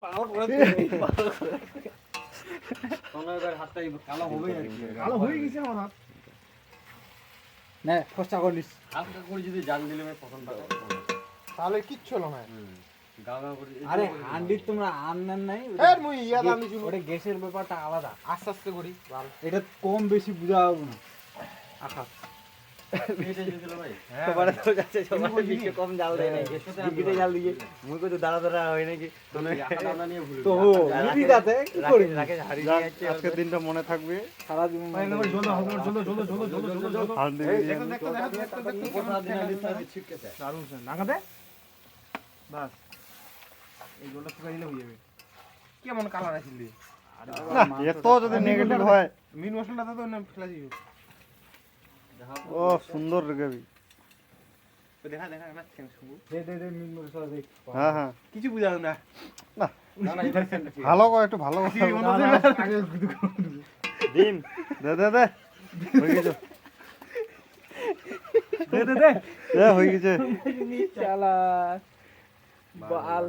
পাওয়ার করে সোনার হাতটাই কালো হবে আর কি কালো হয়ে গেছে আমার হাত না খরচা করিস হালকা করে যদি জাল দিলে ভাই পছন্দ হবে তাহলে কিচ্ছু হলো না গাগা করে আরে হান্ডি তোমরা আনলেন নাই এর মুই ইয়াদ আমি শুনো ওটা গ্যাসের ব্যাপারটা আলাদা আস্তে আস্তে করি ভালো এটা কম বেশি বুঝা হবে না আখা এটা যদি দিল ভাই সবার তো কাছে সবার বেশি কম জাল দেয় নাকি গিটে জাল দিয়ে মুই কত দাঁড়া দাঁড়া হয় নাকি তো দানা নিয়ে ভুলে তো রুটি দাতে কি করি রাকে হাড়ি যাক, নিয়ে যাচ্ছে আজকের দিনটা মনে থাকবে। সারা দিন হান্ডি কথা দিনা লিস্তা ছিটকে যায় দারুণ স্যার নাগাদে বাস এই গোলটা শুকাই দিলে হয়ে যাবে কেমন কালার আসিলি না, এত যদি নেগেটিভ হয়। মিন মশলাটা তো না ফেলা দিও ও সুন্দর রেগেবি। দেখা দেখা না শুনবো দে মিন মশলা দে হ্যাঁ হ্যাঁ কিছু বুঝাও না না না এটা সেন্টার ভালো করে একটু ভালো করে ডিম দে দে দে হয়ে গেছে দে হয়ে গেছে চালা বাল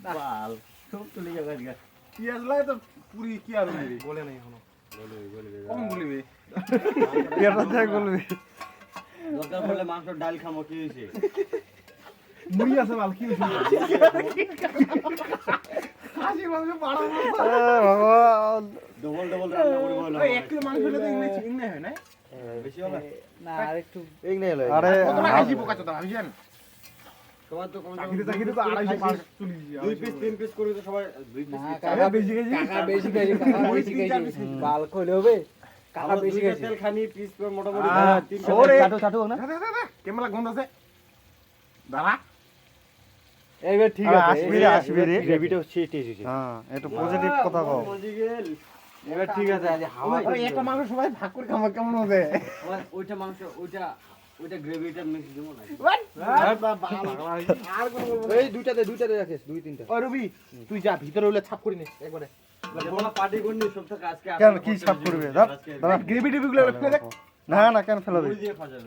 বাল সব চলে যাবে আজকে পিয়াজ লাগে তো পুরি কি আর বলে নাই এখনো কখন বলিবে পেটা দেখ বলবি দরকার পড়লে মাংস ডাল খামো কি হইছে মুড়ি আছে বাল কি হইছে হাসি মাংস পাড়া ভগবান ডবল ডবল রান্না করে বলো ওই 1 কিলো মাংস হলে তো ইংলিশ হয় না বেশি হবে না আর একটু এই নেই লয় আরে কত টাকা হাসি পোকা চোদা ভাবিছেন তোমার তো কম চাকরিতে তো 250 চলে দুই পিস তিন পিস করে তো সবাই দুই পিস না কাকা বেশি গেছি কাকা বেশি গেছি বাল কইলে হবে কাকা বেশি গেছি তেল খানি পিস করে মোটামুটি তিন ওরে চাটু না কেমন গন্ধ আছে দাঁড়া এইবার ঠিক আছে আসবি রে। গ্রেভিটা হচ্ছে টেস্ট হ্যাঁ একটু পজিটিভ কথা কও মজি গেল এবার ঠিক আছে আজ হাওয়া ওই একটা মাংস সবাই ভাগ করে খাবো কেমন হবে ওইটা মাংস ওইটা গ্রেভিটা মিক্স দিব না আর কোন এই দুইটাতে রাখিস দুই তিনটা ওই রবি তুই যা ভিতরে হলে ছাপ করি নে একবারে যেমন পার্টি করনি সব থেকে আজকে কেন কি সাফ করবে দাঁড়া গ্রেভি টেভি গুলো ফেলে দেখ না না কেন ফেলাবি দিয়ে ফাজাবে